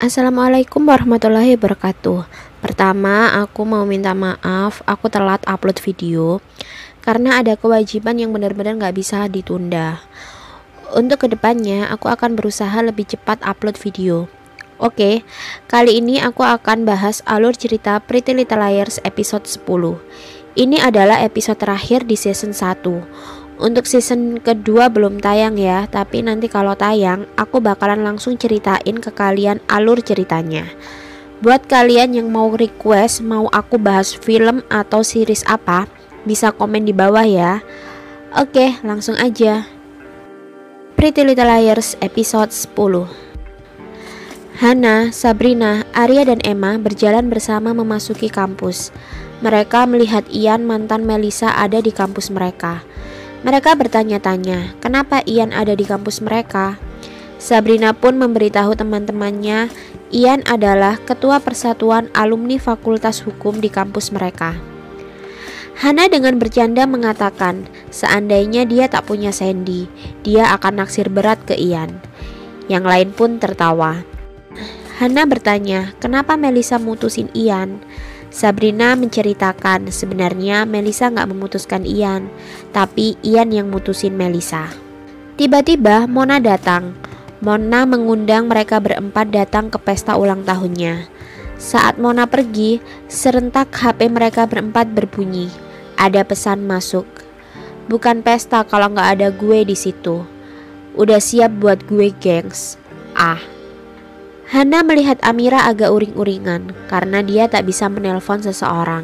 Assalamualaikum warahmatullahi wabarakatuh. Pertama, aku mau minta maaf, aku telat upload video karena ada kewajiban yang benar-benar gak bisa ditunda. Untuk kedepannya, aku akan berusaha lebih cepat upload video. Oke, kali ini aku akan bahas alur cerita Pretty Little Liars episode 10. Ini adalah episode terakhir di season 1. Untuk season kedua belum tayang ya, tapi nanti kalau tayang aku bakalan langsung ceritain ke kalian alur ceritanya. Buat kalian yang mau request mau aku bahas film atau series apa, bisa komen di bawah ya. Oke, langsung aja. Pretty Little Liars episode 10. Hana, Sabrina, Arya dan Emma berjalan bersama memasuki kampus. Mereka melihat Ian, mantan Melissa, ada di kampus mereka. Mereka bertanya-tanya, kenapa Ian ada di kampus mereka? Sabrina pun memberitahu teman-temannya, Ian adalah ketua persatuan alumni Fakultas Hukum di kampus mereka. Hana dengan bercanda mengatakan, seandainya dia tak punya Sandy, dia akan naksir berat ke Ian. Yang lain pun tertawa. Hana bertanya, kenapa Melissa mutusin Ian? Sabrina menceritakan sebenarnya Melissa gak memutuskan Ian, tapi Ian yang mutusin Melissa. Tiba-tiba Mona datang. Mona mengundang mereka berempat datang ke pesta ulang tahunnya. Saat Mona pergi, serentak HP mereka berempat berbunyi. Ada pesan masuk. Bukan pesta kalau gak ada gue di situ. Udah siap buat gue, gengs. Hana melihat Amira agak uring-uringan karena dia tak bisa menelpon seseorang.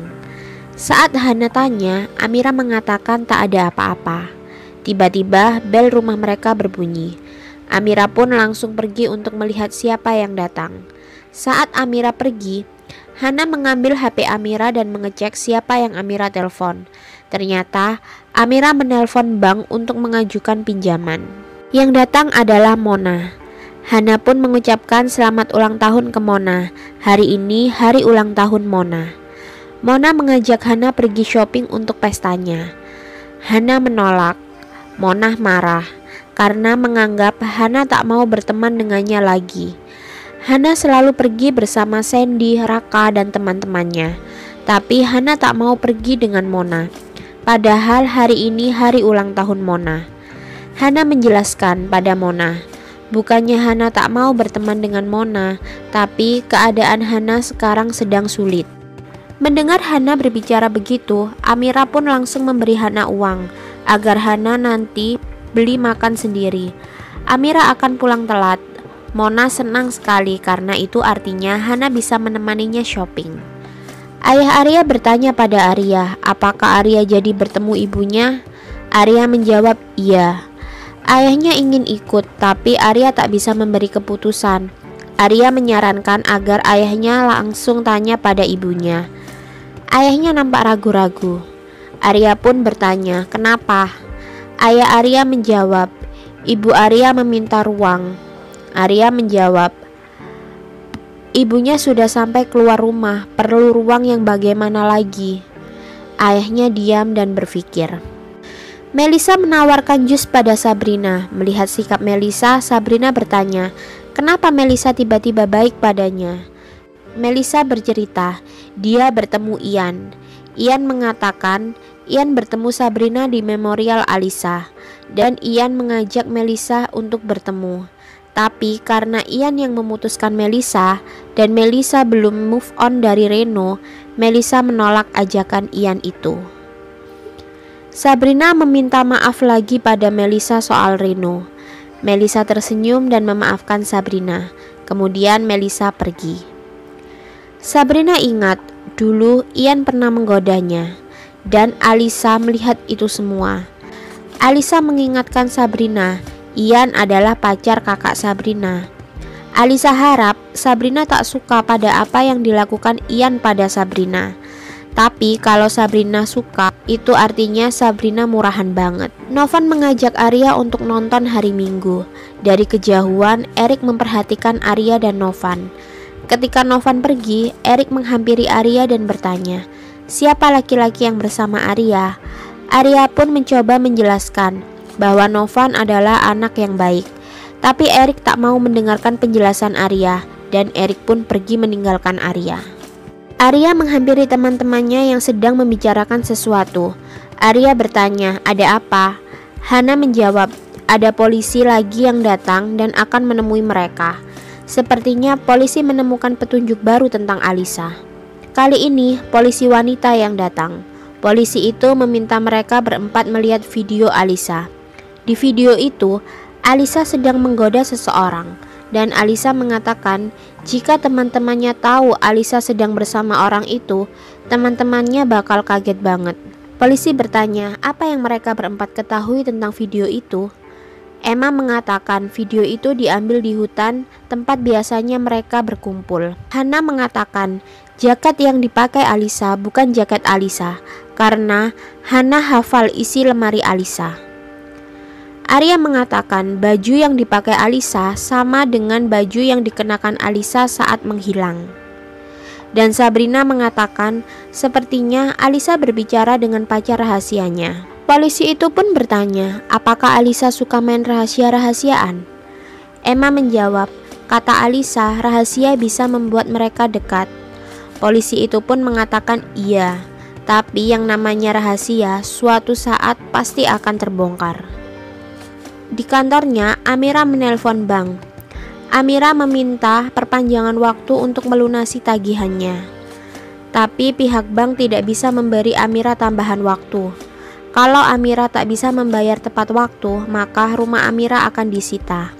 Saat Hana tanya, Amira mengatakan tak ada apa-apa. Tiba-tiba bel rumah mereka berbunyi. Amira pun langsung pergi untuk melihat siapa yang datang. Saat Amira pergi, Hana mengambil HP Amira dan mengecek siapa yang Amira telepon. Ternyata Amira menelpon bank untuk mengajukan pinjaman. Yang datang adalah Mona. Hana pun mengucapkan selamat ulang tahun ke Mona. Hari ini hari ulang tahun Mona. Mona mengajak Hana pergi shopping untuk pestanya. Hana menolak. Mona marah karena menganggap Hana tak mau berteman dengannya lagi. Hana selalu pergi bersama Sandy, Raka, dan teman-temannya. Tapi Hana tak mau pergi dengan Mona. Padahal hari ini hari ulang tahun Mona. Hana menjelaskan pada Mona, bukannya Hana tak mau berteman dengan Mona, tapi keadaan Hana sekarang sedang sulit. Mendengar Hana berbicara begitu, Amira pun langsung memberi Hana uang agar Hana nanti beli makan sendiri. Amira akan pulang telat. Mona senang sekali karena itu artinya Hana bisa menemaninya shopping. Ayah Arya bertanya pada Arya, apakah Arya jadi bertemu ibunya? Arya menjawab iya. Ayahnya ingin ikut, tapi Arya tak bisa memberi keputusan. Arya menyarankan agar ayahnya langsung tanya pada ibunya. Ayahnya nampak ragu-ragu. Arya pun bertanya, kenapa? Ayah Arya menjawab, ibu Arya meminta ruang. Arya menjawab, ibunya sudah sampai keluar rumah, perlu ruang yang bagaimana lagi? Ayahnya diam dan berpikir. Melissa menawarkan jus pada Sabrina. Melihat sikap Melissa, Sabrina bertanya, kenapa Melissa tiba-tiba baik padanya? Melissa bercerita, dia bertemu Ian. Ian mengatakan, Ian bertemu Sabrina di Memorial Alisa, dan Ian mengajak Melissa untuk bertemu. Tapi karena Ian yang memutuskan Melissa, dan Melissa belum move on dari Reno, Melissa menolak ajakan Ian itu. Sabrina meminta maaf lagi pada Melissa soal Reno. Melissa tersenyum dan memaafkan Sabrina. Kemudian Melissa pergi. Sabrina ingat, dulu Ian pernah menggodanya. Dan Alisa melihat itu semua. Alisa mengingatkan Sabrina, Ian adalah pacar kakak Sabrina. Alisa harap Sabrina tak suka pada apa yang dilakukan Ian pada Sabrina. Tapi kalau Sabrina suka, itu artinya Sabrina murahan banget. Novan mengajak Arya untuk nonton hari Minggu. Dari kejauhan, Erik memperhatikan Arya dan Novan. Ketika Novan pergi, Erik menghampiri Arya dan bertanya, siapa laki-laki yang bersama Arya? Arya pun mencoba menjelaskan bahwa Novan adalah anak yang baik. Tapi Erik tak mau mendengarkan penjelasan Arya. dan Erik pun pergi meninggalkan Arya. Arya menghampiri teman-temannya yang sedang membicarakan sesuatu. Arya bertanya, "Ada apa?" Hana menjawab, "Ada polisi lagi yang datang dan akan menemui mereka." Sepertinya polisi menemukan petunjuk baru tentang Alisa. Kali ini polisi wanita yang datang. Polisi itu meminta mereka berempat melihat video Alisa. Di video itu, Alisa sedang menggoda seseorang. Dan Alisa mengatakan jika teman-temannya tahu Alisa sedang bersama orang itu, teman-temannya bakal kaget banget. Polisi bertanya apa yang mereka berempat ketahui tentang video itu. Emma mengatakan video itu diambil di hutan tempat biasanya mereka berkumpul. Hana mengatakan jaket yang dipakai Alisa bukan jaket Alisa karena Hana hafal isi lemari Alisa. Arya mengatakan baju yang dipakai Alisa sama dengan baju yang dikenakan Alisa saat menghilang. Dan Sabrina mengatakan sepertinya Alisa berbicara dengan pacar rahasianya. Polisi itu pun bertanya, apakah Alisa suka main rahasia-rahasiaan? Emma menjawab, kata Alisa, rahasia bisa membuat mereka dekat. Polisi itu pun mengatakan iya, tapi yang namanya rahasia suatu saat pasti akan terbongkar. Di kantornya, Amira menelpon bank. Amira meminta perpanjangan waktu untuk melunasi tagihannya. Tapi pihak bank tidak bisa memberi Amira tambahan waktu. Kalau Amira tak bisa membayar tepat waktu, maka rumah Amira akan disita.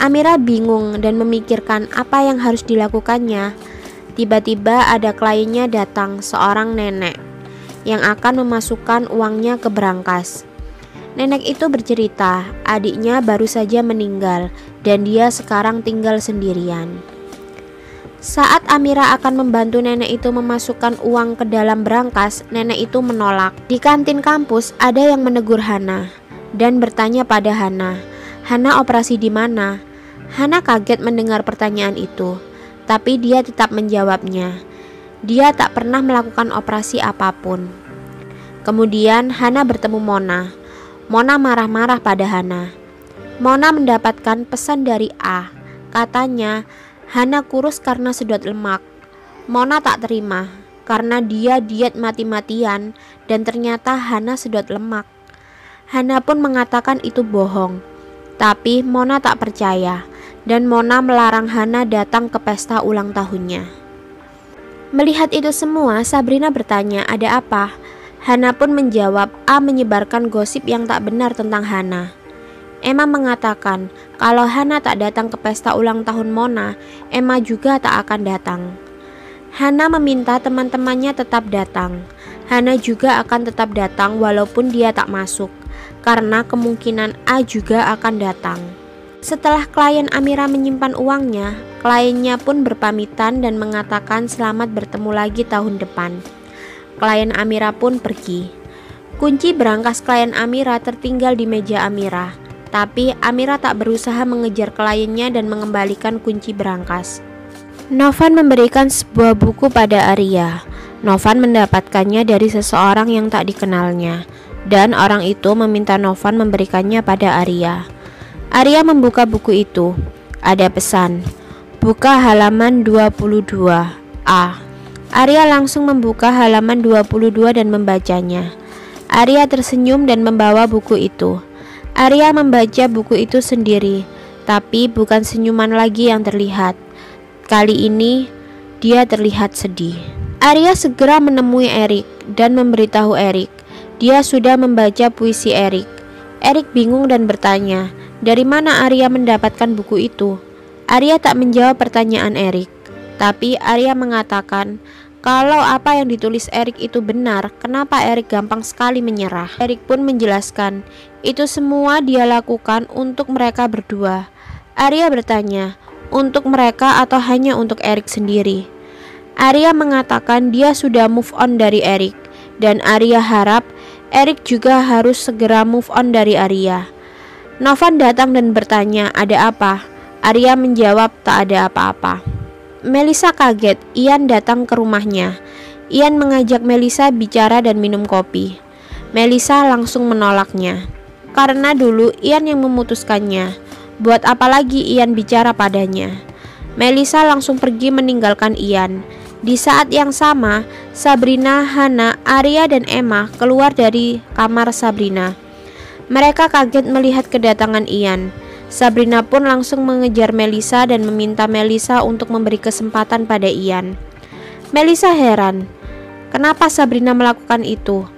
Amira bingung dan memikirkan apa yang harus dilakukannya. Tiba-tiba ada kliennya datang, seorang nenek yang akan memasukkan uangnya ke berangkas. Nenek itu bercerita, adiknya baru saja meninggal dan dia sekarang tinggal sendirian. Saat Amira akan membantu nenek itu memasukkan uang ke dalam berangkas, nenek itu menolak. Di kantin kampus ada yang menegur Hana dan bertanya pada Hana, "Hana operasi di mana?" Hana kaget mendengar pertanyaan itu, tapi dia tetap menjawabnya. Dia tak pernah melakukan operasi apapun. Kemudian Hana bertemu Mona. Mona marah-marah pada Hana. Mona mendapatkan pesan dari A. Katanya, Hana kurus karena sedot lemak. Mona tak terima karena dia diet mati-matian dan ternyata Hana sedot lemak. Hana pun mengatakan itu bohong. Tapi Mona tak percaya dan Mona melarang Hana datang ke pesta ulang tahunnya. Melihat itu semua, Sabrina bertanya, "Ada apa?" Hana pun menjawab, A menyebarkan gosip yang tak benar tentang Hana. Emma mengatakan kalau Hana tak datang ke pesta ulang tahun Mona, Emma juga tak akan datang. Hana meminta teman-temannya tetap datang. Hana juga akan tetap datang walaupun dia tak masuk, karena kemungkinan A juga akan datang. Setelah klien Amira menyimpan uangnya, kliennya pun berpamitan dan mengatakan selamat bertemu lagi tahun depan. Klien Amira pun pergi. Kunci berangkas klien Amira tertinggal di meja Amira, tapi Amira tak berusaha mengejar kliennya dan mengembalikan kunci berangkas. Novan memberikan sebuah buku pada Arya. Novan mendapatkannya dari seseorang yang tak dikenalnya, dan orang itu meminta Novan memberikannya pada Arya. Arya membuka buku itu. Ada pesan, buka halaman 22 A. Arya langsung membuka halaman 22 dan membacanya. Arya tersenyum dan membawa buku itu. Arya membaca buku itu sendiri, tapi bukan senyuman lagi yang terlihat. Kali ini dia terlihat sedih. Arya segera menemui Erik dan memberitahu Erik. Dia sudah membaca puisi Erik. Erik bingung dan bertanya, dari mana Arya mendapatkan buku itu? Arya tak menjawab pertanyaan Erik, tapi Arya mengatakan, kalau apa yang ditulis Erik itu benar, kenapa Erik gampang sekali menyerah? Erik pun menjelaskan, itu semua dia lakukan untuk mereka berdua. Arya bertanya, untuk mereka atau hanya untuk Erik sendiri? Arya mengatakan dia sudah move on dari Erik, dan Arya harap Erik juga harus segera move on dari Arya. Novan datang dan bertanya, ada apa? Arya menjawab, tak ada apa-apa. Melisa kaget, Ian datang ke rumahnya. Ian mengajak Melisa bicara dan minum kopi. Melisa langsung menolaknya. Karena dulu Ian yang memutuskannya. Buat apa lagi Ian bicara padanya? Melisa langsung pergi meninggalkan Ian. Di saat yang sama, Sabrina, Hana, Arya, dan Emma keluar dari kamar Sabrina. Mereka kaget melihat kedatangan Ian. Sabrina pun langsung mengejar Melisa dan meminta Melisa untuk memberi kesempatan pada Ian. Melisa heran, kenapa Sabrina melakukan itu?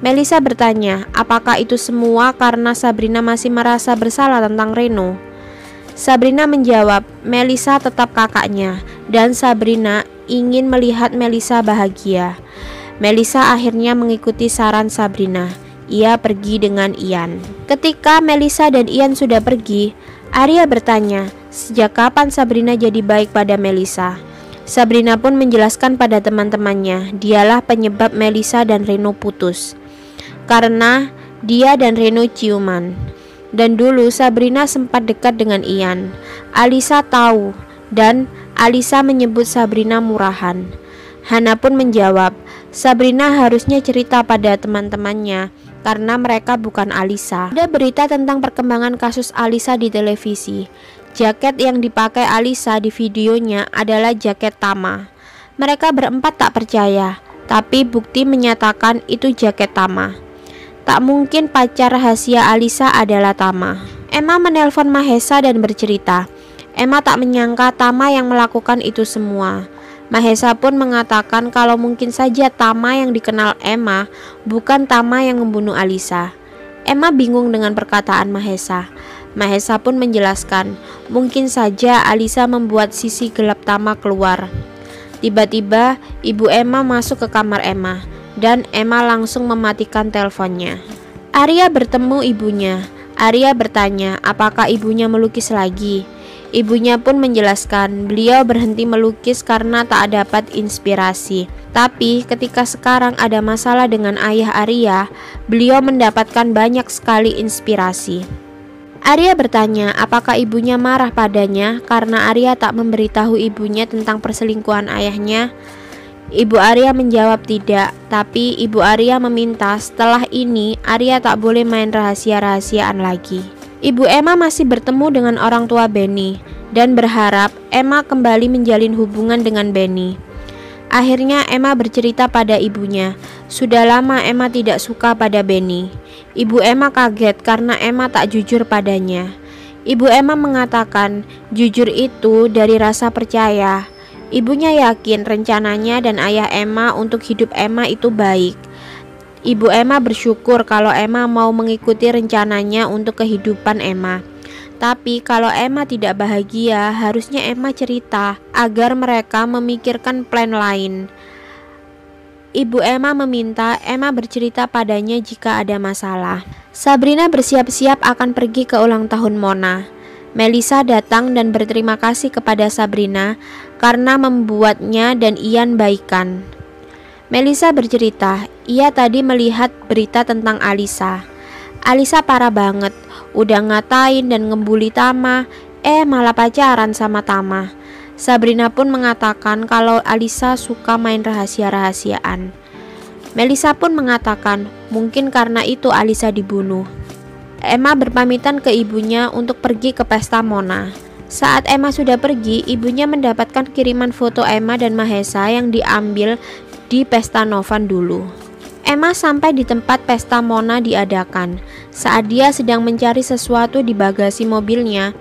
Melisa bertanya, apakah itu semua karena Sabrina masih merasa bersalah tentang Reno? Sabrina menjawab, Melisa tetap kakaknya dan Sabrina ingin melihat Melisa bahagia. Melisa akhirnya mengikuti saran Sabrina. Ia pergi dengan Ian. Ketika Melisa dan Ian sudah pergi, Arya bertanya, sejak kapan Sabrina jadi baik pada Melisa? Sabrina pun menjelaskan pada teman-temannya, dialah penyebab Melisa dan Reno putus. Karena dia dan Reno ciuman. Dan dulu Sabrina sempat dekat dengan Ian. Alisa tahu dan Alisa menyebut Sabrina murahan. Hana pun menjawab, Sabrina harusnya cerita pada teman-temannya karena mereka bukan Alisa. Ada berita tentang perkembangan kasus Alisa di televisi. Jaket yang dipakai Alisa di videonya adalah jaket Tama. Mereka berempat tak percaya, tapi bukti menyatakan itu jaket Tama. Tak mungkin pacar rahasia Alisa adalah Tama. Emma menelpon Mahesa dan bercerita. Emma tak menyangka Tama yang melakukan itu semua. Mahesa pun mengatakan kalau mungkin saja Tama yang dikenal Emma bukan Tama yang membunuh Alisa. Emma bingung dengan perkataan Mahesa. Mahesa pun menjelaskan, mungkin saja Alisa membuat sisi gelap Tama keluar. Tiba-tiba ibu Emma masuk ke kamar Emma dan Emma langsung mematikan teleponnya. Arya bertemu ibunya. Arya bertanya apakah ibunya melukis lagi. Ibunya pun menjelaskan beliau berhenti melukis karena tak dapat inspirasi. Tapi ketika sekarang ada masalah dengan ayah Arya, beliau mendapatkan banyak sekali inspirasi. Arya bertanya apakah ibunya marah padanya karena Arya tak memberitahu ibunya tentang perselingkuhan ayahnya. Ibu Arya menjawab tidak, tapi Ibu Arya meminta setelah ini Arya tak boleh main rahasia-rahasiaan lagi. Ibu Emma masih bertemu dengan orang tua Benny dan berharap Emma kembali menjalin hubungan dengan Benny. Akhirnya Emma bercerita pada ibunya, sudah lama Emma tidak suka pada Benny. Ibu Emma kaget karena Emma tak jujur padanya. Ibu Emma mengatakan jujur itu dari rasa percaya. Ibunya yakin rencananya dan ayah Emma untuk hidup Emma itu baik. Ibu Emma bersyukur kalau Emma mau mengikuti rencananya untuk kehidupan Emma. Tapi kalau Emma tidak bahagia, harusnya Emma cerita agar mereka memikirkan plan lain. Ibu Emma meminta Emma bercerita padanya jika ada masalah. Sabrina bersiap-siap akan pergi ke ulang tahun Mona. Melisa datang dan berterima kasih kepada Sabrina karena membuatnya dan Ian baikan. Melisa bercerita, ia tadi melihat berita tentang Alisa. Alisa parah banget, udah ngatain dan ngebully Tama, malah pacaran sama Tama. Sabrina pun mengatakan kalau Alisa suka main rahasia-rahasiaan. Melisa pun mengatakan mungkin karena itu Alisa dibunuh. Emma berpamitan ke ibunya untuk pergi ke pesta Mona. Saat Emma sudah pergi, ibunya mendapatkan kiriman foto Emma dan Mahesa yang diambil di pesta Novan dulu. Emma sampai di tempat pesta Mona diadakan. Saat dia sedang mencari sesuatu di bagasi mobilnya,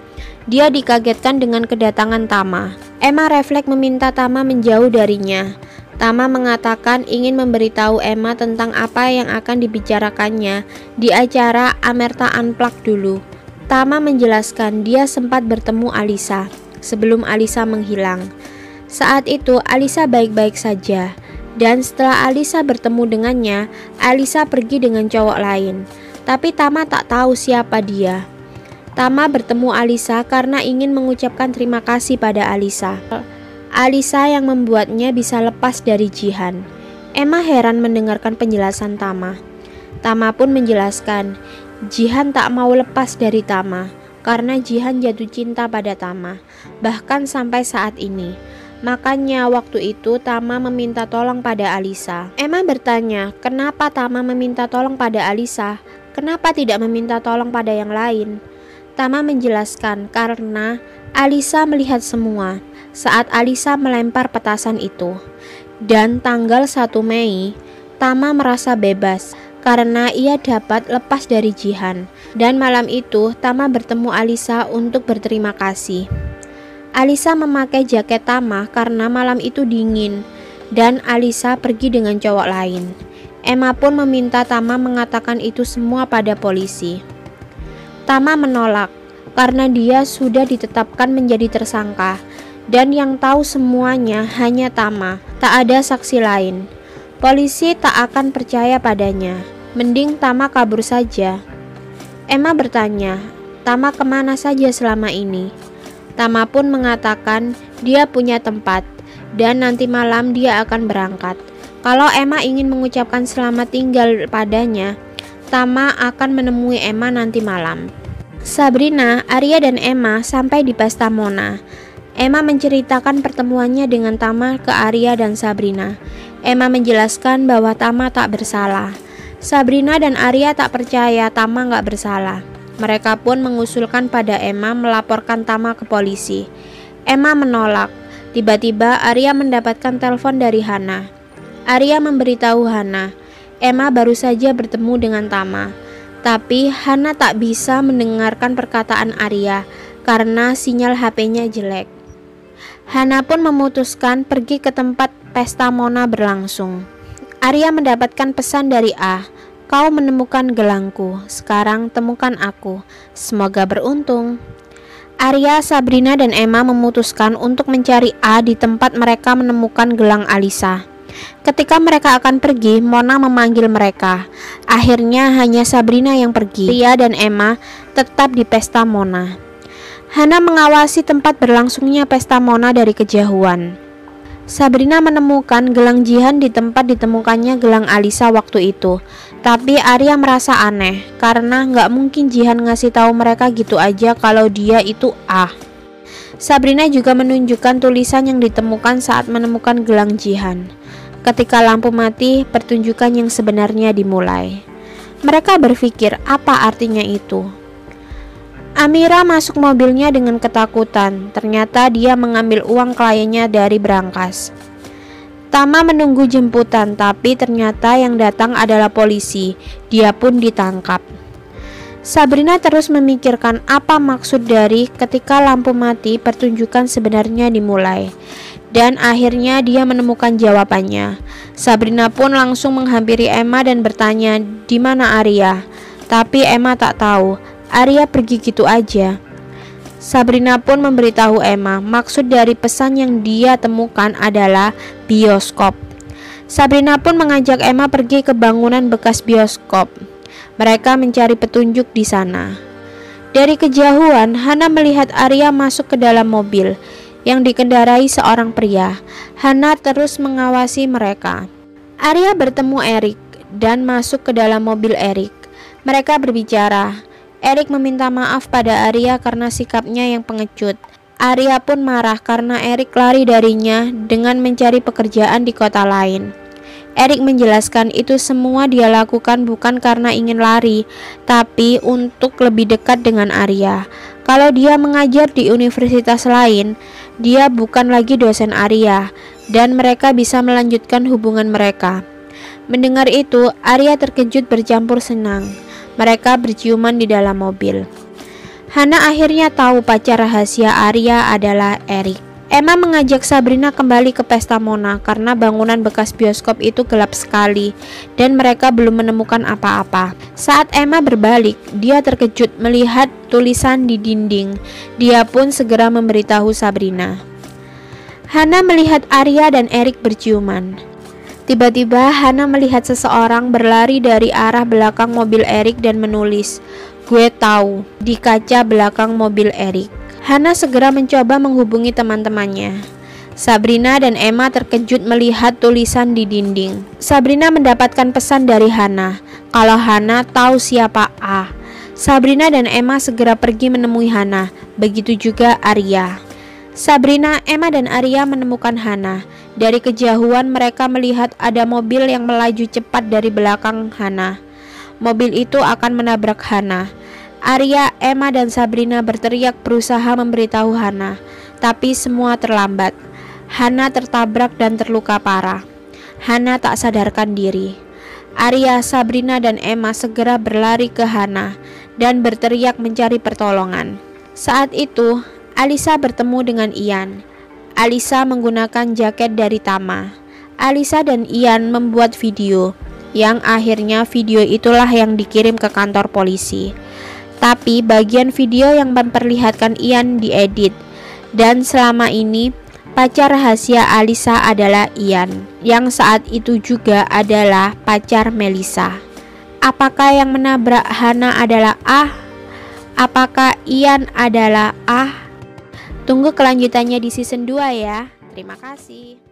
dia dikagetkan dengan kedatangan Tama. Emma refleks meminta Tama menjauh darinya. Tama mengatakan ingin memberitahu Emma tentang apa yang akan dibicarakannya di acara Amerta Unplugged dulu. Tama menjelaskan dia sempat bertemu Alisa sebelum Alisa menghilang. Saat itu Alisa baik-baik saja, dan setelah Alisa bertemu dengannya, Alisa pergi dengan cowok lain. Tapi Tama tak tahu siapa dia. Tama bertemu Alisa karena ingin mengucapkan terima kasih pada Alisa. Alisa yang membuatnya bisa lepas dari Jihan. Emma heran mendengarkan penjelasan Tama. Tama pun menjelaskan, Jihan tak mau lepas dari Tama karena Jihan jatuh cinta pada Tama, bahkan sampai saat ini. Makanya waktu itu Tama meminta tolong pada Alisa. Emma bertanya, kenapa Tama meminta tolong pada Alisa? Kenapa tidak meminta tolong pada yang lain? Tama menjelaskan karena Alisa melihat semua saat Alisa melempar petasan itu. Dan tanggal 1 Mei, Tama merasa bebas karena ia dapat lepas dari Jihan. Dan malam itu Tama bertemu Alisa untuk berterima kasih. Alisa memakai jaket Tama karena malam itu dingin dan Alisa pergi dengan cowok lain. Emma pun meminta Tama mengatakan itu semua pada polisi. Tama menolak karena dia sudah ditetapkan menjadi tersangka dan yang tahu semuanya hanya Tama, tak ada saksi lain. Polisi tak akan percaya padanya. Mending Tama kabur saja. Emma bertanya, Tama kemana saja selama ini? Tama pun mengatakan dia punya tempat dan nanti malam dia akan berangkat. Kalau Emma ingin mengucapkan selamat tinggal padanya, Tama akan menemui Emma nanti malam. Sabrina, Arya dan Emma sampai di pesta Mona. Emma menceritakan pertemuannya dengan Tama ke Arya dan Sabrina. Emma menjelaskan bahwa Tama tak bersalah. Sabrina dan Arya tak percaya Tama gak bersalah. Mereka pun mengusulkan pada Emma melaporkan Tama ke polisi. Emma menolak. Tiba-tiba Arya mendapatkan telepon dari Hana. Arya memberitahu Hana, Emma baru saja bertemu dengan Tama. Tapi Hana tak bisa mendengarkan perkataan Arya karena sinyal HP-nya jelek. Hana pun memutuskan pergi ke tempat pesta Mona berlangsung. Arya mendapatkan pesan dari A, kau menemukan gelangku, sekarang temukan aku, semoga beruntung. Arya, Sabrina, dan Emma memutuskan untuk mencari A di tempat mereka menemukan gelang Alisa. Ketika mereka akan pergi, Mona memanggil mereka. Akhirnya hanya Sabrina yang pergi. Arya dan Emma tetap di pesta Mona. Hana mengawasi tempat berlangsungnya pesta Mona dari kejauhan. Sabrina menemukan gelang Jihan di tempat ditemukannya gelang Alisa waktu itu. Tapi Arya merasa aneh karena nggak mungkin Jihan ngasih tahu mereka gitu aja kalau dia itu A. Sabrina juga menunjukkan tulisan yang ditemukan saat menemukan gelang Jihan. Ketika lampu mati, pertunjukan yang sebenarnya dimulai. Mereka berpikir apa artinya itu. Amira masuk mobilnya dengan ketakutan. Ternyata dia mengambil uang kliennya dari berangkas. Tama menunggu jemputan, tapi ternyata yang datang adalah polisi. Dia pun ditangkap. Sabrina terus memikirkan apa maksud dari ketika lampu mati pertunjukan sebenarnya dimulai. Dan akhirnya dia menemukan jawabannya. Sabrina pun langsung menghampiri Emma dan bertanya, "Di mana Arya?" Tapi Emma tak tahu. Arya pergi gitu aja. Sabrina pun memberitahu Emma, maksud dari pesan yang dia temukan adalah bioskop. Sabrina pun mengajak Emma pergi ke bangunan bekas bioskop. Mereka mencari petunjuk di sana. Dari kejauhan, Hana melihat Arya masuk ke dalam mobil yang dikendarai seorang pria. Hana terus mengawasi mereka. Arya bertemu Erik dan masuk ke dalam mobil Erik. Mereka berbicara. Erik meminta maaf pada Arya karena sikapnya yang pengecut. Arya pun marah karena Erik lari darinya dengan mencari pekerjaan di kota lain. Erik menjelaskan itu semua dia lakukan bukan karena ingin lari, tapi untuk lebih dekat dengan Arya. Kalau dia mengajar di universitas lain, dia bukan lagi dosen Arya, dan mereka bisa melanjutkan hubungan mereka. Mendengar itu, Arya terkejut bercampur senang. Mereka berciuman di dalam mobil. Hana akhirnya tahu pacar rahasia Arya adalah Erik. Emma mengajak Sabrina kembali ke pesta Mona karena bangunan bekas bioskop itu gelap sekali dan mereka belum menemukan apa-apa. Saat Emma berbalik, dia terkejut melihat tulisan di dinding. Dia pun segera memberitahu Sabrina. Hana melihat Arya dan Erik berciuman. Tiba-tiba Hana melihat seseorang berlari dari arah belakang mobil Erik dan menulis, "Gue tahu," di kaca belakang mobil Erik. Hana segera mencoba menghubungi teman-temannya. Sabrina dan Emma terkejut melihat tulisan di dinding. Sabrina mendapatkan pesan dari Hana kalau Hana tahu siapa A. Sabrina dan Emma segera pergi menemui Hana, begitu juga Arya. Sabrina, Emma dan Arya menemukan Hana. Dari kejauhan mereka melihat ada mobil yang melaju cepat dari belakang Hana. Mobil itu akan menabrak Hana. Arya, Emma, dan Sabrina berteriak berusaha memberitahu Hana, tapi semua terlambat. Hana tertabrak dan terluka parah. Hana tak sadarkan diri. Arya, Sabrina, dan Emma segera berlari ke Hana dan berteriak mencari pertolongan. Saat itu, Alisa bertemu dengan Ian. Alisa menggunakan jaket dari Tama. Alisa dan Ian membuat video, yang akhirnya video itulah yang dikirim ke kantor polisi. Tapi bagian video yang memperlihatkan Ian diedit, dan selama ini pacar rahasia Alisa adalah Ian, yang saat itu juga adalah pacar Melissa. Apakah yang menabrak Hana adalah A? Apakah Ian adalah A? Tunggu kelanjutannya di season 2 ya. Terima kasih.